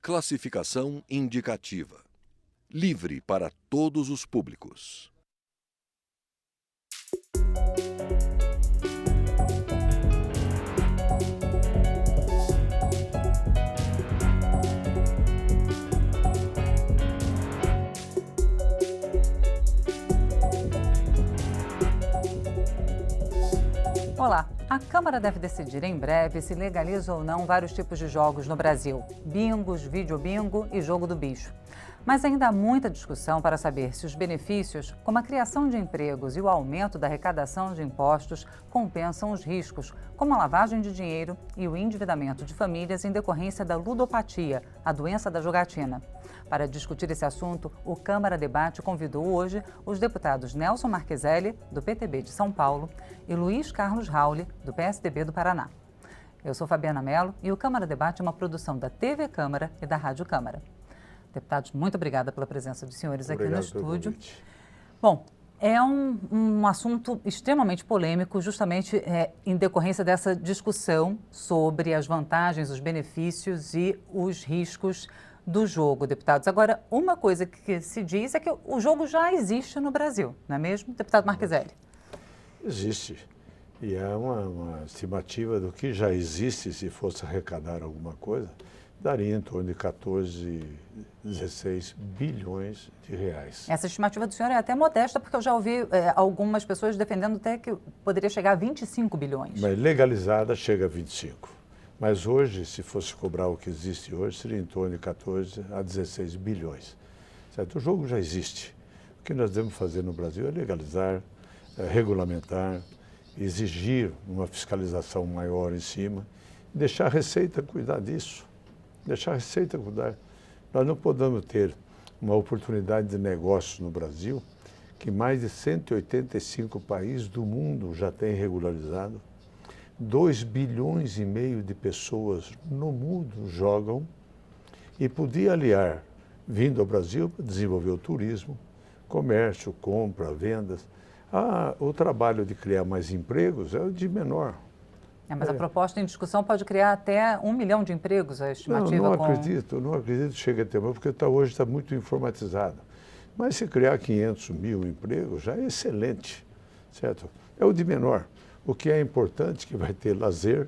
Classificação indicativa. Livre para todos os públicos. Olá, a Câmara deve decidir em breve se legaliza ou não vários tipos de jogos no Brasil: bingos, videobingo e jogo do bicho. Mas ainda há muita discussão para saber se os benefícios, como a criação de empregos e o aumento da arrecadação de impostos, compensam os riscos, como a lavagem de dinheiro e o endividamento de famílias em decorrência da ludopatia, a doença da jogatina. Para discutir esse assunto, o Câmara Debate convidou hoje os deputados Nelson Marqueselli, do PTB de São Paulo, e Luiz Carlos Rauli, do PSDB do Paraná. Eu sou Fabiana Mello e o Câmara Debate é uma produção da TV Câmara e da Rádio Câmara. Deputados, muito obrigada pela presença dos senhores aqui no estúdio. Bom, é um assunto extremamente polêmico, justamente em decorrência dessa discussão sobre as vantagens, os benefícios e os riscos do jogo, deputados. Agora, uma coisa que se diz é que o jogo já existe no Brasil, não é mesmo, deputado Marqueselli? Existe. E é uma estimativa do que já existe, se fosse arrecadar alguma coisa, daria em torno de 14, 16 bilhões de reais. Essa estimativa do senhor é até modesta, porque eu já ouvi algumas pessoas defendendo até que poderia chegar a 25 bilhões. Mas legalizada chega a 25. Mas hoje, se fosse cobrar o que existe hoje, seria em torno de 14 a 16 bilhões. Certo? O jogo já existe. O que nós devemos fazer no Brasil é legalizar, regulamentar, exigir uma fiscalização maior em cima, deixar a Receita cuidar disso. Deixar a Receita cuidar. Nós não podemos ter uma oportunidade de negócio no Brasil que mais de 185 países do mundo já têm regularizado. 2 bilhões e meio de pessoas no mundo jogam e podia aliar, vindo ao Brasil, para desenvolver o turismo, comércio, compra, vendas. O trabalho de criar mais empregos é o de menor. Mas a proposta em discussão pode criar até 1 milhão de empregos, a estimativa. Não acredito que chegue a ter mais, porque hoje está muito informatizado. Mas se criar 500 mil empregos já é excelente, certo? É o de menor. O que é importante que vai ter lazer,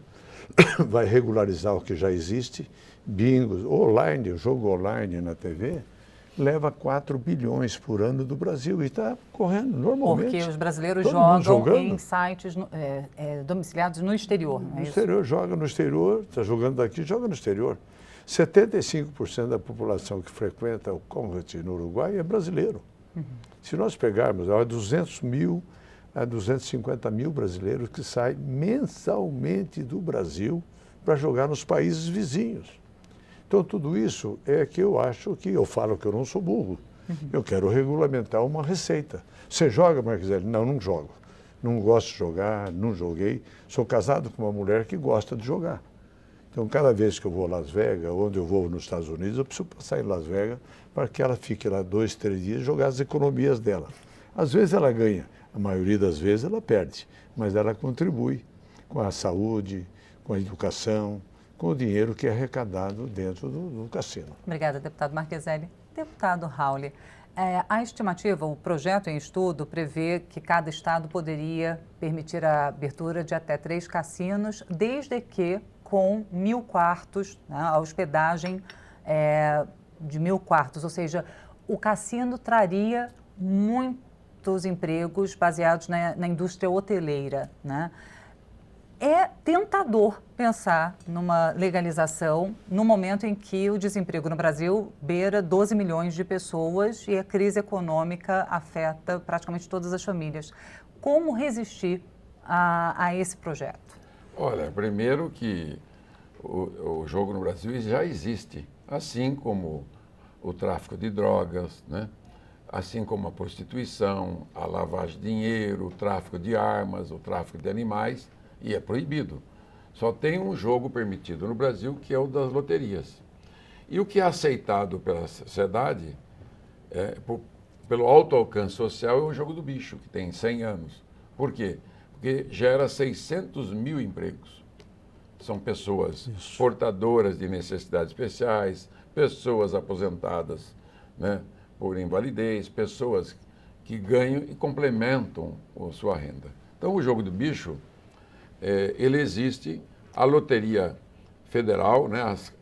vai regularizar o que já existe, bingos, online, o jogo online na TV, leva 4 bilhões por ano do Brasil e está correndo normalmente. Porque os brasileiros jogam em sites domiciliados no exterior, não é isso? No exterior, joga no exterior, está jogando daqui, joga no exterior. 75% da população que frequenta o Convent no Uruguai é brasileiro. Uhum. Se nós pegarmos 200 mil a 250 mil brasileiros que saem mensalmente do Brasil para jogar nos países vizinhos. Então, tudo isso é que eu acho que, eu falo que eu não sou burro, eu quero regulamentar uma receita. Você joga, Marqueselli? Não, não jogo. Não gosto de jogar, não joguei. Sou casado com uma mulher que gosta de jogar. Então, cada vez que eu vou a Las Vegas, onde eu vou nos Estados Unidos, eu preciso passar em Las Vegas para que ela fique lá 2, 3 dias e jogar as economias dela. Às vezes ela ganha. A maioria das vezes ela perde, mas ela contribui com a saúde, com a educação, com o dinheiro que é arrecadado dentro do cassino. Obrigada, deputado Marqueselli. Deputado Rauli, a estimativa, o projeto em estudo prevê que cada estado poderia permitir a abertura de até 3 cassinos, desde que com 1.000 quartos, né, a hospedagem de 1.000 quartos, ou seja, o cassino traria muitos empregos baseados na indústria hoteleira, né? É tentador pensar numa legalização no momento em que o desemprego no Brasil beira 12 milhões de pessoas e a crise econômica afeta praticamente todas as famílias. Como resistir a esse projeto? Olha, primeiro que o jogo no Brasil já existe, assim como o tráfico de drogas, né? Assim como a prostituição, a lavagem de dinheiro, o tráfico de armas, o tráfico de animais, e é proibido. Só tem um jogo permitido no Brasil, que é o das loterias. E o que é aceitado pela sociedade, pelo alto alcance social, é o jogo do bicho, que tem 100 anos. Por quê? Porque gera 600 mil empregos. São pessoas portadoras de necessidades especiais, pessoas aposentadas, né, por invalidez, pessoas que ganham e complementam a sua renda. Então, o jogo do bicho, ele existe, a loteria federal, né, as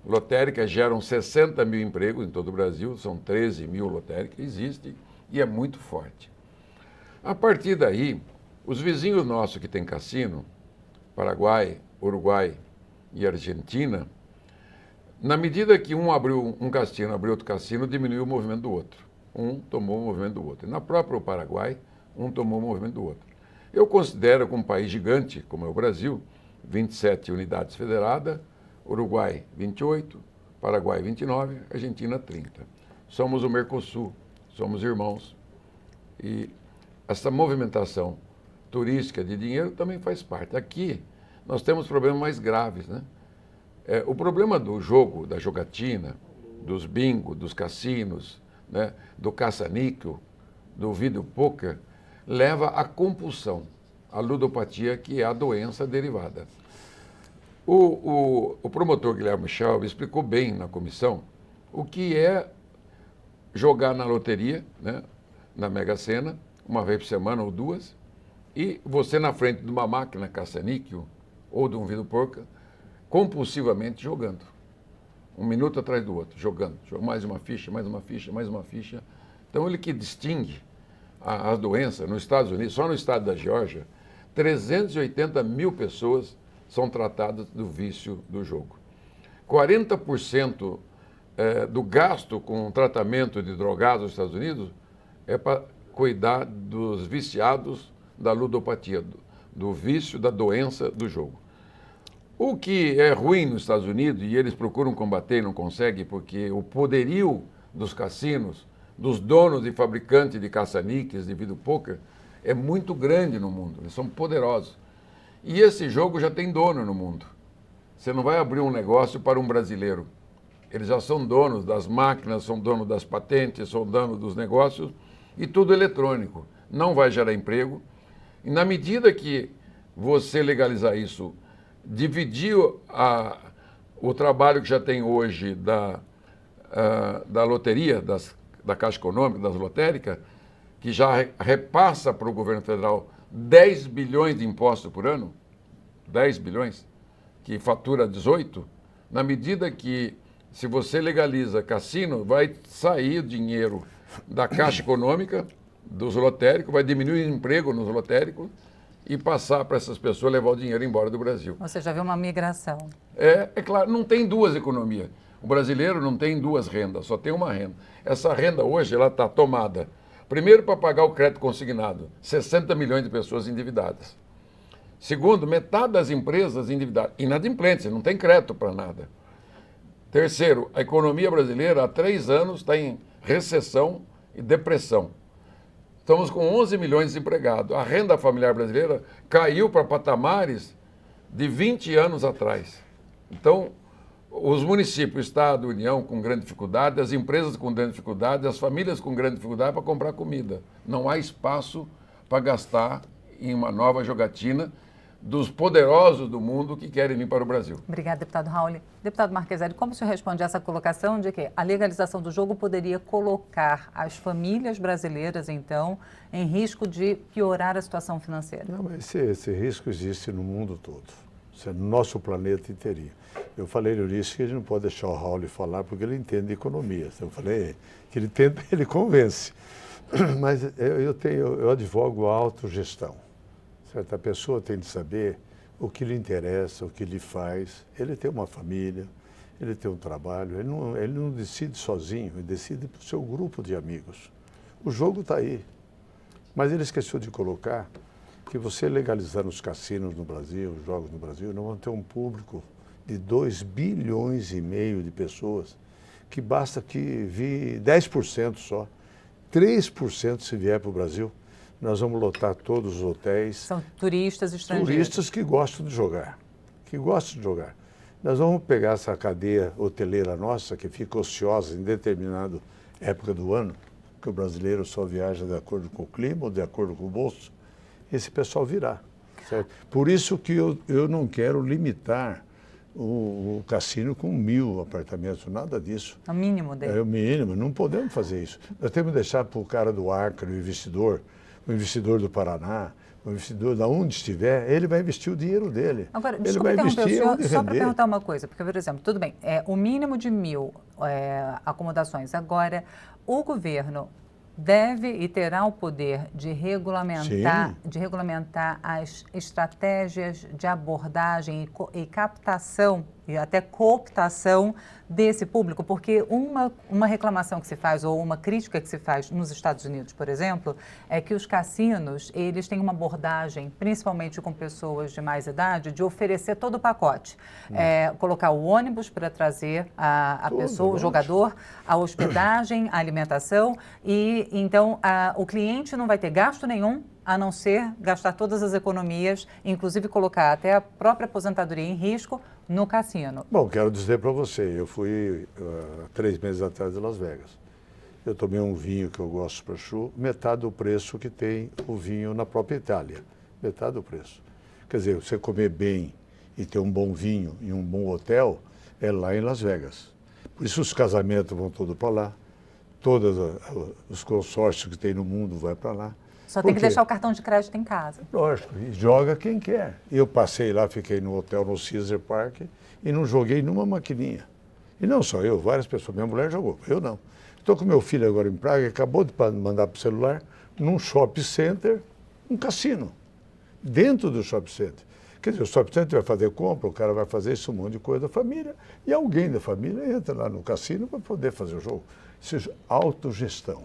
lotéricas geram 60 mil empregos em todo o Brasil, são 13 mil lotéricas, existe e é muito forte. A partir daí, os vizinhos nossos que têm cassino, Paraguai, Uruguai e Argentina, na medida que um abriu um cassino, abriu outro cassino, diminuiu o movimento do outro. Um tomou o movimento do outro. E na própria Paraguai, um tomou o movimento do outro. Eu considero que um país gigante, como é o Brasil, 27 unidades federadas, Uruguai 28, Paraguai 29, Argentina 30. Somos o Mercosul, somos irmãos. E essa movimentação turística de dinheiro também faz parte. Aqui nós temos problemas mais graves, né? O problema do jogo, da jogatina, dos bingo, dos cassinos, né, do caça-níquel, do vídeo poker, leva à compulsão, à ludopatia, que é a doença derivada. O promotor Guilherme Michel explicou bem na comissão o que é jogar na loteria, né, na Mega Sena, uma vez por semana ou duas, e você na frente de uma máquina caça-níquel ou de um vídeo poker, compulsivamente jogando. Um minuto atrás do outro, jogando. Mais uma ficha, mais uma ficha, mais uma ficha. Então, ele que distingue as doenças, nos Estados Unidos, só no estado da Geórgia, 380 mil pessoas são tratadas do vício do jogo. 40% do gasto com tratamento de drogados nos Estados Unidos é para cuidar dos viciados da ludopatia, do vício, da doença do jogo. O que é ruim nos Estados Unidos, e eles procuram combater e não conseguem, porque o poderio dos cassinos, dos donos e fabricantes de caça-níqueis, de vídeo poker, é muito grande no mundo. Eles são poderosos. E esse jogo já tem dono no mundo. Você não vai abrir um negócio para um brasileiro. Eles já são donos das máquinas, são donos das patentes, são donos dos negócios, e tudo eletrônico. Não vai gerar emprego. E na medida que você legalizar isso, dividir o trabalho que já tem hoje da loteria, da Caixa Econômica, das lotéricas, que já repassa para o governo federal 10 bilhões de impostos por ano, 10 bilhões, que fatura 18, na medida que, se você legaliza cassino, vai sair o dinheiro da Caixa Econômica, dos lotéricos, vai diminuir o emprego nos lotéricos, e passar para essas pessoas levar o dinheiro embora do Brasil. Você já viu uma migração. É claro, não tem duas economias. O brasileiro não tem duas rendas, só tem uma renda. Essa renda hoje ela está tomada, primeiro, para pagar o crédito consignado, 60 milhões de pessoas endividadas. Segundo, metade das empresas endividadas, inadimplentes, não tem crédito para nada. Terceiro, a economia brasileira há 3 anos está em recessão e depressão. Estamos com 11 milhões de desempregados. A renda familiar brasileira caiu para patamares de 20 anos atrás. Então, os municípios, o Estado, a União com grande dificuldade, as empresas com grande dificuldade, as famílias com grande dificuldade para comprar comida. Não há espaço para gastar em uma nova jogatina dos poderosos do mundo que querem vir para o Brasil. Obrigada, deputado Raul. Deputado Marcheselli, como o senhor responde a essa colocação de que a legalização do jogo poderia colocar as famílias brasileiras, então, em risco de piorar a situação financeira? Não, mas esse risco existe no mundo todo. Isso é no nosso planeta inteirinho. Eu falei no início que a gente não pode deixar o Raul falar porque ele entende de economia. Eu falei que ele tenta, ele convence. Mas eu advogo a autogestão. Certa pessoa tem de saber o que lhe interessa, o que lhe faz. Ele tem uma família, ele tem um trabalho, ele não decide sozinho, ele decide para o seu grupo de amigos. O jogo está aí. Mas ele esqueceu de colocar que você legalizando os cassinos no Brasil, os jogos no Brasil, nós vamos ter um público de 2,5 bilhões de pessoas, que basta que vir 10% só, 3% se vier para o Brasil. Nós vamos lotar todos os hotéis. São turistas estrangeiros. Turistas que gostam de jogar, Nós vamos pegar essa cadeia hoteleira nossa, que fica ociosa em determinada época do ano, que o brasileiro só viaja de acordo com o clima ou de acordo com o bolso. Esse pessoal virá. Certo? Por isso que eu não quero limitar o cassino com 1.000 apartamentos, nada disso. É o mínimo dele. É o mínimo, não podemos fazer isso. Nós temos que deixar para o cara do Acre, o investidor do Paraná, o investidor de onde estiver, ele vai investir o dinheiro dele. Agora, ele desculpa vai interromper o investir senhor, onde só para render. perguntar uma coisa, porque, por exemplo, tudo bem, o mínimo de 1.000 acomodações. O governo deve e terá o poder de regulamentar as estratégias de abordagem e captação e até cooptação desse público, porque uma reclamação que se faz ou uma crítica que se faz nos Estados Unidos, por exemplo, é que os cassinos, eles têm uma abordagem, principalmente com pessoas de mais idade, de oferecer todo o pacote. Colocar o ônibus para trazer a pessoa, o jogador, a hospedagem, a alimentação e então o cliente não vai ter gasto nenhum, a não ser gastar todas as economias, inclusive colocar até a própria aposentadoria em risco no cassino. Bom, quero dizer para você, eu fui 3 meses atrás de Las Vegas. Eu tomei um vinho que eu gosto para chu, metade do preço que tem o vinho na própria Itália. Metade do preço. Quer dizer, você comer bem e ter um bom vinho e um bom hotel é lá em Las Vegas. Por isso os casamentos vão todos para lá, todos os consórcios que tem no mundo vão para lá. Só tem que deixar o cartão de crédito em casa. Lógico, e joga quem quer. Eu passei lá, fiquei no hotel no Caesar Park e não joguei numa maquininha. E não só eu, várias pessoas. Minha mulher jogou, eu não. Estou com meu filho agora em Praga, acabou de mandar para o celular, num shopping center, um cassino, dentro do shopping center. Quer dizer, o shopping center vai fazer compra, o cara vai fazer isso, um monte de coisa da família, e alguém da família entra lá no cassino para poder fazer o jogo. Ou seja, autogestão.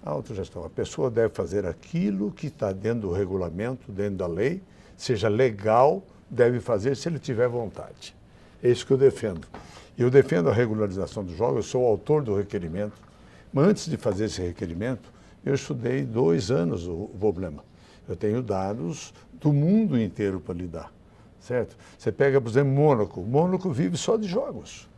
Autogestão. A pessoa deve fazer aquilo que está dentro do regulamento, dentro da lei, seja legal, deve fazer se ele tiver vontade. É isso que eu defendo. Eu defendo a regularização dos jogos, eu sou o autor do requerimento, mas antes de fazer esse requerimento, eu estudei 2 anos o problema. Eu tenho dados do mundo inteiro para lidar, certo? Você pega, por exemplo, Mônaco. Mônaco vive só de jogos.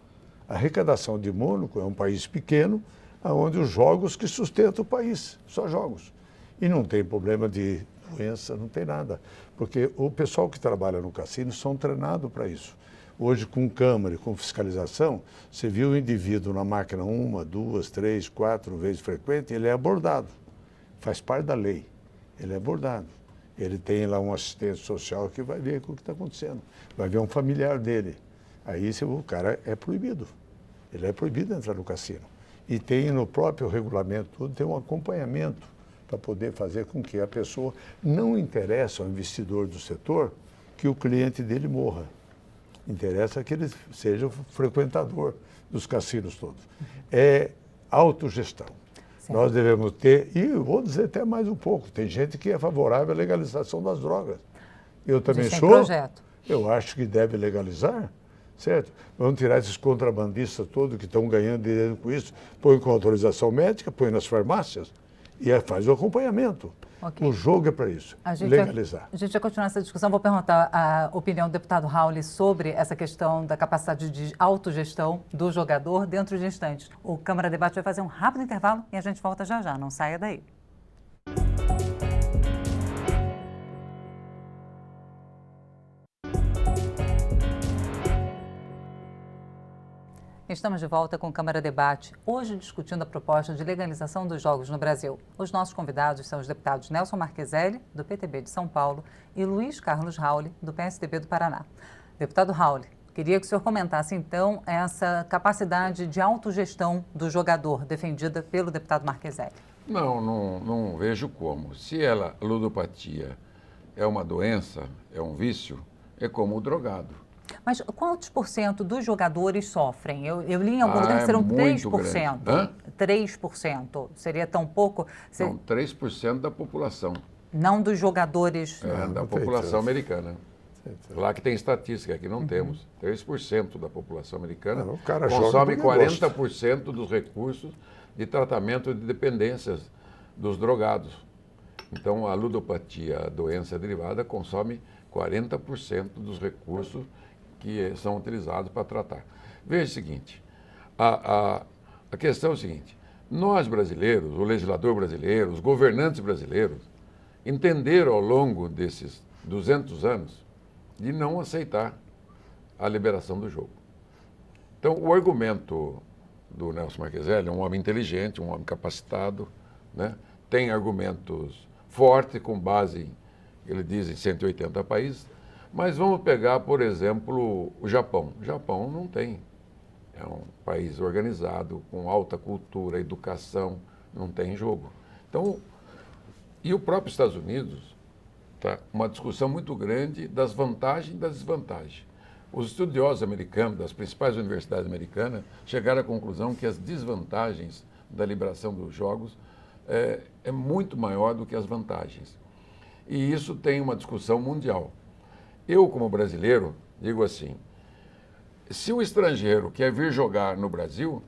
A arrecadação de Mônaco é um país pequeno, onde os jogos que sustentam o país, só jogos. E não tem problema de doença, não tem nada. Porque o pessoal que trabalha no cassino são treinados para isso. Hoje, com câmera e com fiscalização, você viu o indivíduo na máquina 1, 2, 3, 4 vezes frequente, ele é abordado. Faz parte da lei. Ele é abordado. Ele tem lá um assistente social que vai ver o que está acontecendo. Vai ver um familiar dele. Aí o cara é proibido. Ele é proibido de entrar no cassino. E tem no próprio regulamento tudo, tem um acompanhamento para poder fazer com que a pessoa não interessa ao investidor do setor que o cliente dele morra. Interessa que ele seja o frequentador dos cassinos todos. É autogestão. Certo. Nós devemos ter, e eu vou dizer até mais um pouco, tem gente que é favorável à legalização das drogas. Eu também sou. Projeto. Eu acho que deve legalizar. Certo? Vamos tirar esses contrabandistas todos que estão ganhando dinheiro com isso, põe com autorização médica, põe nas farmácias e faz o acompanhamento. Okay. O jogo é para isso, legalizar. A gente vai continuar essa discussão. Vou perguntar a opinião do deputado Raul sobre essa questão da capacidade de autogestão do jogador dentro de instantes. O Câmara Debate vai fazer um rápido intervalo e a gente volta já já. Não saia daí. Estamos de volta com o Câmara Debate, hoje discutindo a proposta de legalização dos jogos no Brasil. Os nossos convidados são os deputados Nelson Marqueselli, do PTB de São Paulo, e Luiz Carlos Rauli, do PSDB do Paraná. Deputado Rauli, queria que o senhor comentasse, então, essa capacidade de autogestão do jogador defendida pelo deputado Marqueselli. Não vejo como. Se a ludopatia é uma doença, é um vício, é como o drogado. Mas quantos % dos jogadores sofrem? Eu li em algum lugar que serão 3%. Hã? 3%. Seria tão pouco? Não, 3% da população. Não dos jogadores... da população americana. Lá que tem estatística, aqui não temos. 3% da população americana consome 40% dos recursos de tratamento de dependências dos drogados. Então, a ludopatia, a doença derivada, consome 40% dos recursos que são utilizados para tratar. Veja o seguinte, a questão é o seguinte, nós brasileiros, o legislador brasileiro, os governantes brasileiros, entenderam ao longo desses 200 anos de não aceitar a liberação do jogo. Então, o argumento do Nelson Marqueselli é um homem inteligente, um homem capacitado, né? Tem argumentos fortes, com base, ele diz, em 180 países, mas vamos pegar, por exemplo, o Japão. O Japão não tem. É um país organizado, com alta cultura, educação, não tem jogo. Então, e o próprio Estados Unidos, tá? Uma discussão muito grande das vantagens e das desvantagens. Os estudiosos americanos, das principais universidades americanas, chegaram à conclusão que as desvantagens da liberação dos jogos é muito maior do que as vantagens. E isso tem uma discussão mundial. Eu, como brasileiro, digo assim, se o estrangeiro quer vir jogar no Brasil,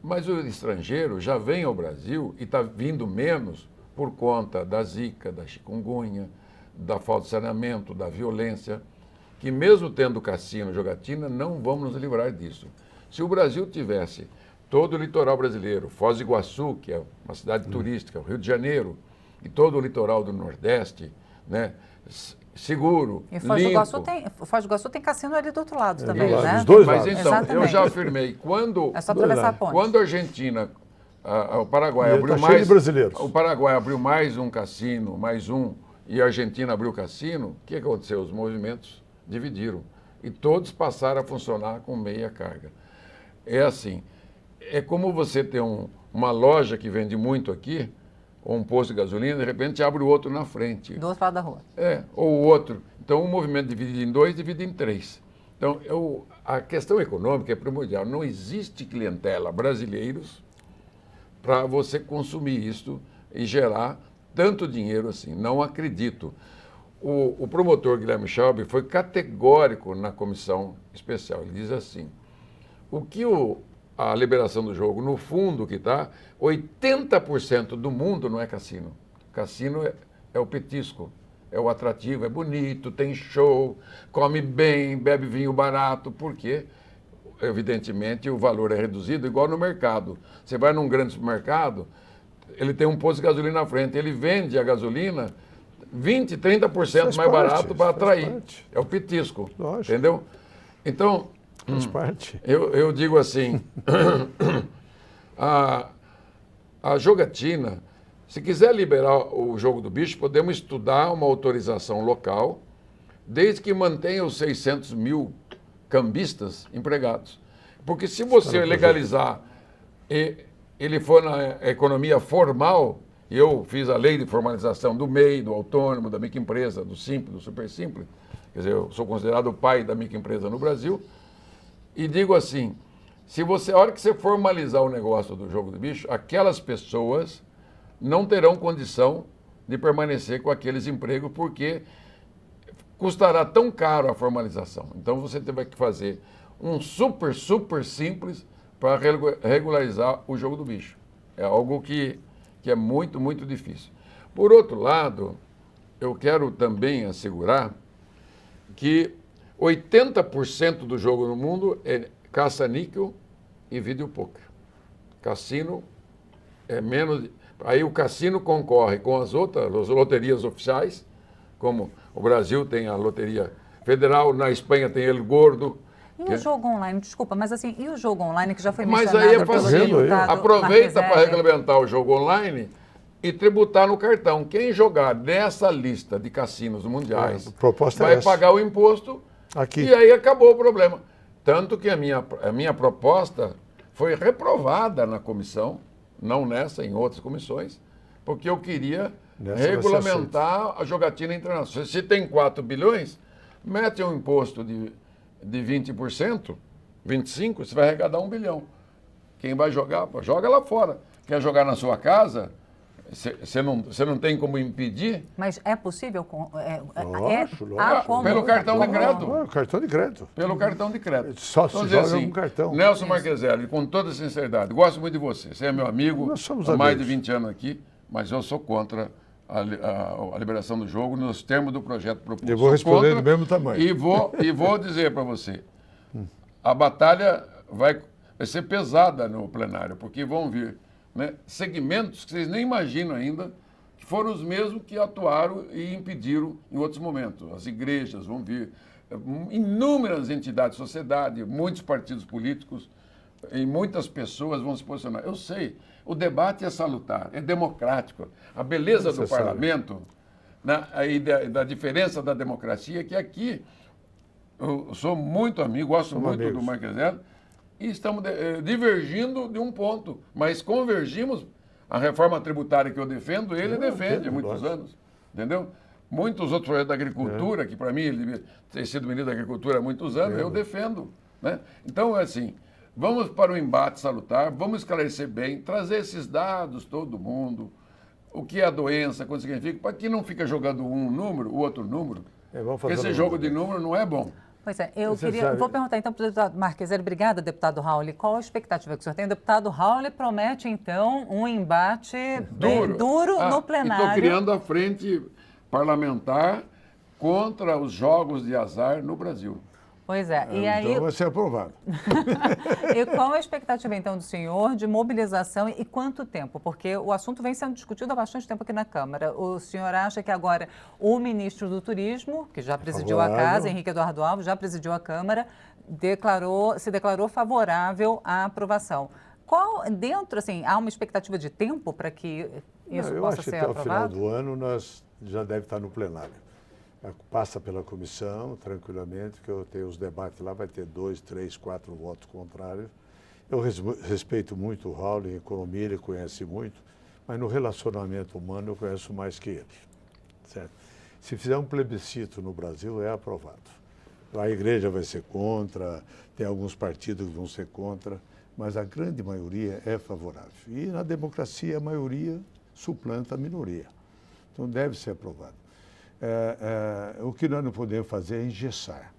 mas o estrangeiro já vem ao Brasil e está vindo menos por conta da zika, da chikungunya, da falta de saneamento, da violência, que mesmo tendo cassino, jogatina, não vamos nos livrar disso. Se o Brasil tivesse todo o litoral brasileiro, Foz do Iguaçu, que é uma cidade turística, o Rio de Janeiro, e todo o litoral do Nordeste, né, seguro, E Foz do Iguaçu tem cassino ali do outro lado também, lado, né? dos dois Mas lados. então, eu Exatamente. já afirmei, quando É só atravessar a ponte. a Argentina, o Paraguai E abriu tá cheio mais, de brasileiros. o Paraguai abriu mais um cassino, mais um, e a Argentina abriu cassino, o que aconteceu? Os movimentos dividiram e todos passaram a funcionar com meia carga. É assim, é como você ter uma loja que vende muito aqui, ou um posto de gasolina, de repente abre o outro na frente. Do outro lado da rua. Ou o outro. Então, o movimento dividido em dois, divide em três. Então, a questão econômica é primordial. Não existe clientela brasileiros para você consumir isso e gerar tanto dinheiro assim. Não acredito. O promotor Guilherme Schaub foi categórico na comissão especial. Ele diz assim, o que a liberação do jogo, no fundo que está, 80% do mundo não é cassino. Cassino é o petisco, é o atrativo, é bonito, tem show, come bem, bebe vinho barato. Por quê? Evidentemente, o valor é reduzido, igual no mercado. Você vai num grande supermercado, ele tem um posto de gasolina na frente, ele vende a gasolina 20%, 30% mais barato para atrair. Parte. É o petisco, Lógico. entendeu? Então, Faz parte. eu digo assim, a jogatina, se quiser liberar o jogo do bicho, podemos estudar uma autorização local, desde que mantenha os 600 mil cambistas empregados. Porque se você legalizar e ele for na economia formal, eu fiz a lei de formalização do MEI, do autônomo, da microempresa, do simples, do super simples, quer dizer, eu sou considerado o pai da microempresa no Brasil, e digo assim, a hora que você formalizar o negócio do jogo do bicho, aquelas pessoas não terão condição de permanecer com aqueles empregos, porque custará tão caro a formalização. Então você vai que fazer um super simples para regularizar o jogo do bicho. É algo que é muito, muito difícil. Por outro lado, eu quero também assegurar que 80% do jogo no mundo é caça-níquel e videopôquer. Cassino é menos... Aí o cassino concorre com as outras loterias oficiais, como o Brasil tem a Loteria Federal, na Espanha tem El Gordo. E o jogo online, desculpa, mas assim, e o jogo online que já foi Mas mencionado aí é pelo facinho. deputado Aproveita para Marqueselli? regulamentar o jogo online e tributar no cartão. Quem jogar dessa lista de cassinos mundiais A proposta é vai essa. pagar o imposto Aqui. e aí acabou o problema. Tanto que a minha proposta foi reprovada na comissão, não nessa, em outras comissões, porque eu queria Nessa vai ser regulamentar a jogatina internacional. Se tem 4 bilhões, mete um imposto de 20%, 25%, você vai arrecadar 1 bilhão. Quem vai jogar, pô, joga lá fora. Quer jogar na sua casa, você não tem como impedir. Mas é possível? Lógico. Há como- Pelo cartão de crédito. Ah, cartão de crédito. Pelo cartão de crédito. Só se dizer joga com cartão. Nelson Marqueselli, com toda sinceridade, gosto muito de você. Você é meu amigo Nós somos há mais de amigos. 20 anos aqui, mas eu sou contra a liberação do jogo nos termos do projeto proposto. Eu vou Sou responder contra do mesmo tamanho. E vou dizer para você, a batalha vai ser pesada no plenário, porque vão vir, né, segmentos que vocês nem imaginam ainda que foram os mesmos que atuaram e impediram em outros momentos. As igrejas vão vir, inúmeras entidades de sociedade, muitos partidos políticos e muitas pessoas vão se posicionar. Eu sei, o debate é salutar, é democrático. A beleza do parlamento, né, e da diferença da democracia, que aqui eu sou muito amigo, gosto muito do Marqueselli, e estamos divergindo de um ponto, mas convergimos. A reforma tributária que eu defendo, ele defende há muitos anos, entendeu? Muitos outros projetos da agricultura, que para mim ele devia ter sido ministro da Agricultura há muitos anos, eu defendo, né? Então, assim, vamos para o embate salutar, vamos esclarecer bem, trazer esses dados, todo mundo, o que é a doença, quanto significa, para que não fica jogando um número, o outro número, porque esse jogo de número não é bom. Pois é, vou perguntar então para o deputado Marqueselli. Obrigada, deputado Raul. Qual a expectativa que o senhor tem? O deputado Raul promete, então, um embate duro no plenário. Estou criando a frente parlamentar contra os jogos de azar no Brasil. Pois é. E aí, então vai ser aprovado. E qual a expectativa, então, do senhor de mobilização e quanto tempo? Porque o assunto vem sendo discutido há bastante tempo aqui na Câmara. O senhor acha que agora o ministro do Turismo, que já presidiu a casa, Henrique Eduardo Alves, já presidiu a Câmara, se declarou favorável à aprovação. Há uma expectativa de tempo para que isso possa ser aprovado? Eu acho que até o final do ano nós já deve estar no plenário. Passa pela comissão, tranquilamente, que eu tenho os debates lá, vai ter 2, 3, 4 votos contrários. Eu respeito muito o Raul, em economia ele conhece muito, mas no relacionamento humano eu conheço mais que ele. Certo? Se fizer um plebiscito no Brasil, é aprovado. A igreja vai ser contra, tem alguns partidos que vão ser contra, mas a grande maioria é favorável. E na democracia a maioria suplanta a minoria. Então deve ser aprovado. O que nós não podemos fazer é engessar,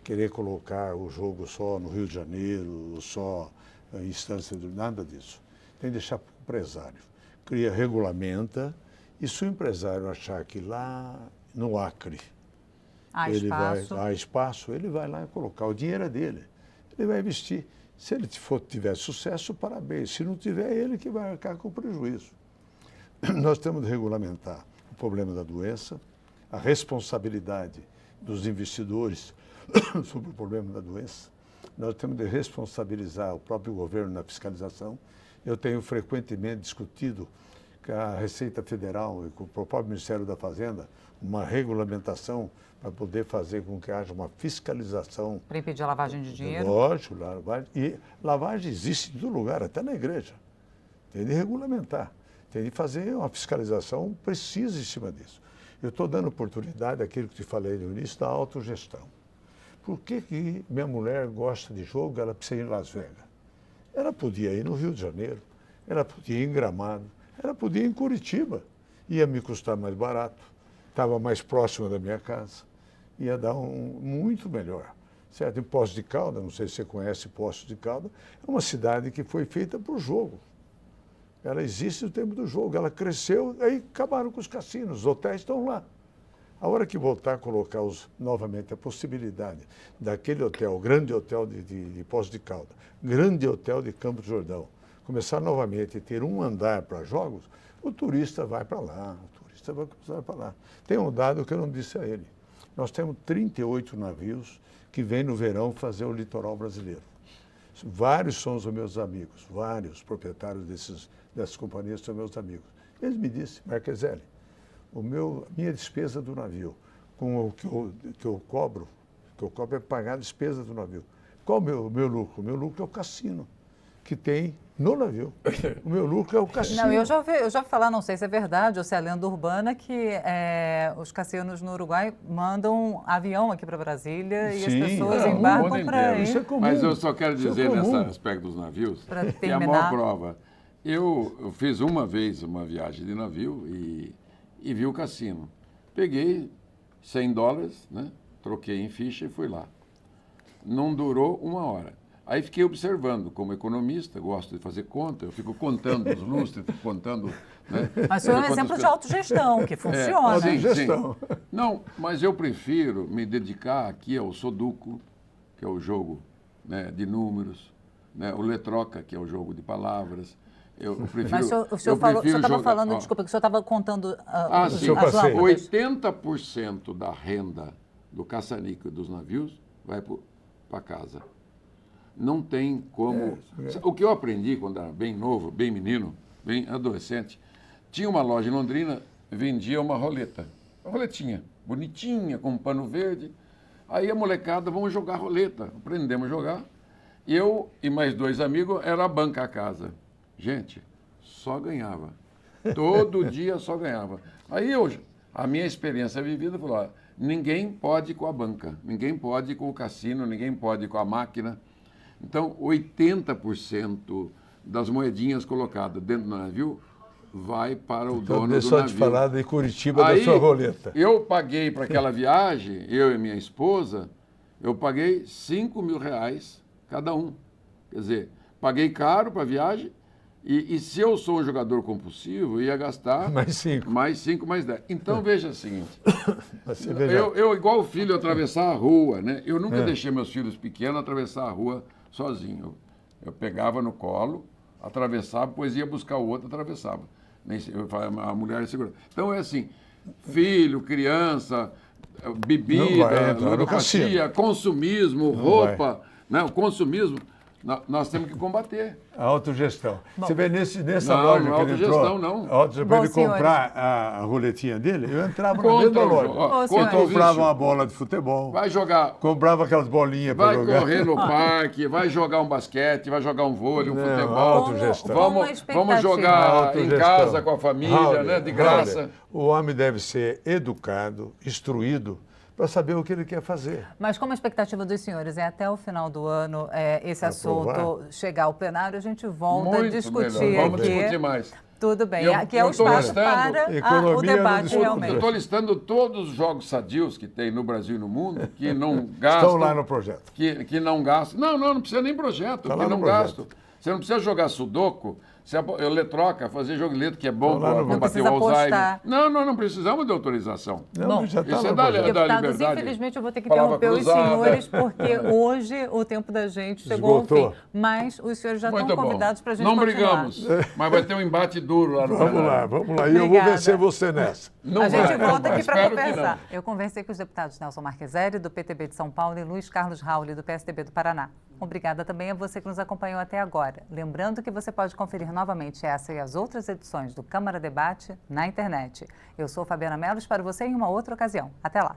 querer colocar o jogo só no Rio de Janeiro, só em instância de nada disso. Tem que deixar para o empresário. Regulamenta, e se o empresário achar que lá no Acre há espaço, ele vai lá e colocar. O dinheiro é dele, ele vai investir. Se ele tiver sucesso, parabéns. Se não tiver, é ele que vai arcar com o prejuízo. Nós temos de regulamentar o problema da doença, a responsabilidade dos investidores sobre o problema da doença. Nós temos de responsabilizar o próprio governo na fiscalização. Eu tenho frequentemente discutido com a Receita Federal e com o próprio Ministério da Fazenda uma regulamentação para poder fazer com que haja uma fiscalização. Para impedir a lavagem de dinheiro? Lógico, lavagem existe em todo lugar, até na igreja. Tem de regulamentar, tem de fazer uma fiscalização precisa em cima disso. Eu estou dando oportunidade àquilo que te falei no início, da autogestão. Por que minha mulher gosta de jogo, ela precisa ir em Las Vegas? Ela podia ir no Rio de Janeiro, ela podia ir em Gramado, ela podia ir em Curitiba. Ia me custar mais barato, estava mais próximo da minha casa, ia dar muito melhor. Certo? Em Poços de Caldas, não sei se você conhece Poços de Caldas, é uma cidade que foi feita para o jogo. Ela existe no tempo do jogo, ela cresceu, aí acabaram com os cassinos, os hotéis estão lá. A hora que voltar a colocar novamente a possibilidade daquele hotel, grande hotel de Poços de Caldas, grande hotel de Campos do Jordão, começar novamente a ter um andar para jogos, o turista vai para lá, o turista vai cruzar para lá. Tem um dado que eu não disse a ele. Nós temos 38 navios que vêm no verão fazer o litoral brasileiro. Vários são os meus amigos, vários proprietários dessas companhias são meus amigos. Eles me disseram, Marqueselli, minha despesa do navio, com o que eu cobro é pagar a despesa do navio. Qual o meu lucro? O meu lucro é o cassino, que tem no navio. O meu lucro é o cassino. Não, eu já ouvi falar, não sei se é verdade ou se é lenda urbana, que os cassinos no Uruguai mandam avião aqui para Brasília e as pessoas embarcam para ir. Isso é comum. Mas eu só quero dizer nesse aspecto dos navios, que é a maior prova. Eu fiz uma vez uma viagem de navio e vi o cassino. Peguei $100, né? Troquei em ficha e fui lá. Não durou uma hora. Aí fiquei observando, como economista, gosto de fazer conta, eu fico contando os lustres, fico contando... Né? Mas foi um exemplo de autogestão, que funciona. Sim. Não, mas eu prefiro me dedicar aqui ao Sudoku, que é o jogo, né, de números, né, o Letroca, que é o jogo de palavras, Eu prefiro. Mas o senhor estava falando, desculpa, que o senhor estava contando sim. as lâmpadas. 80% da renda do caça-níquel dos navios vai para casa. Não tem como... O que eu aprendi quando era bem novo, bem menino, bem adolescente, tinha uma loja em Londrina, vendia uma roleta. Uma roletinha, bonitinha, com um pano verde. Aí a molecada, vamos jogar roleta. Aprendemos a jogar. Eu e mais 2 amigos, era a banca a casa. Gente, só ganhava. Todo dia só ganhava. Aí a minha experiência vivida falou, ó, ninguém pode ir com a banca, ninguém pode ir com o cassino, ninguém pode ir com a máquina. Então, 80% das moedinhas colocadas dentro do navio vai para o dono do navio. Deixa eu te falar de Curitiba, da sua roleta. Eu paguei para aquela viagem, eu e minha esposa, eu paguei R$5.000 cada um. Quer dizer, paguei caro para a viagem e se eu sou um jogador compulsivo, eu ia gastar mais 5, mais 10. Então, veja o seguinte, eu igual o filho, atravessar a rua, né? Eu nunca deixei meus filhos pequenos atravessar a rua sozinho. Eu pegava no colo, atravessava, depois ia buscar o outro, atravessava. A mulher segurava. Então, é assim, filho, criança, bebida, ludopatia, consumismo, roupa, né? O consumismo, nós temos que combater. A autogestão. Bom, você vê nessa não, loja não, que ele entrou, para ele comprar a roletinha dele, eu entrava na mesma loja. Eu comprava uma bola de futebol. Vai jogar. Comprava aquelas bolinhas para jogar. Vai correr no parque, vai jogar um basquete, vai jogar um vôlei, um futebol. Autogestão. Vamos jogar em casa com a família, né, de graça. O homem deve ser educado, instruído, para saber o que ele quer fazer. Mas como a expectativa dos senhores é até o final do ano esse assunto chegar ao plenário, a gente volta a discutir Vamos discutir mais. Tudo bem, aqui é o espaço para o debate realmente. Eu estou listando todos os jogos sadios que tem no Brasil e no mundo, que não gastam... Estão lá no projeto. Que não gastam. Não precisa nem projeto, que não gastam. Você não precisa jogar sudoku, eletroca, fazer jogo de letra, que é bom para combater o Alzheimer. Não precisamos de autorização. Bom, já isso é da liberdade. Infelizmente eu vou ter que interromper os senhores, porque hoje o tempo da gente chegou ao fim. Mas os senhores já estão convidados para a gente continuar. Não brigamos, mas vai ter um embate duro lá no Vamos lá. E eu vou vencer você nessa. A gente volta aqui para conversar. Eu conversei com os deputados Nelson Marqueselli, do PTB de São Paulo, e Luiz Carlos Rauli, do PSDB do Paraná. Obrigada também a você que nos acompanhou até agora. Lembrando que você pode conferir novamente essa e as outras edições do Câmara Debate na internet. Eu sou Fabiana Mello, espero você em uma outra ocasião. Até lá!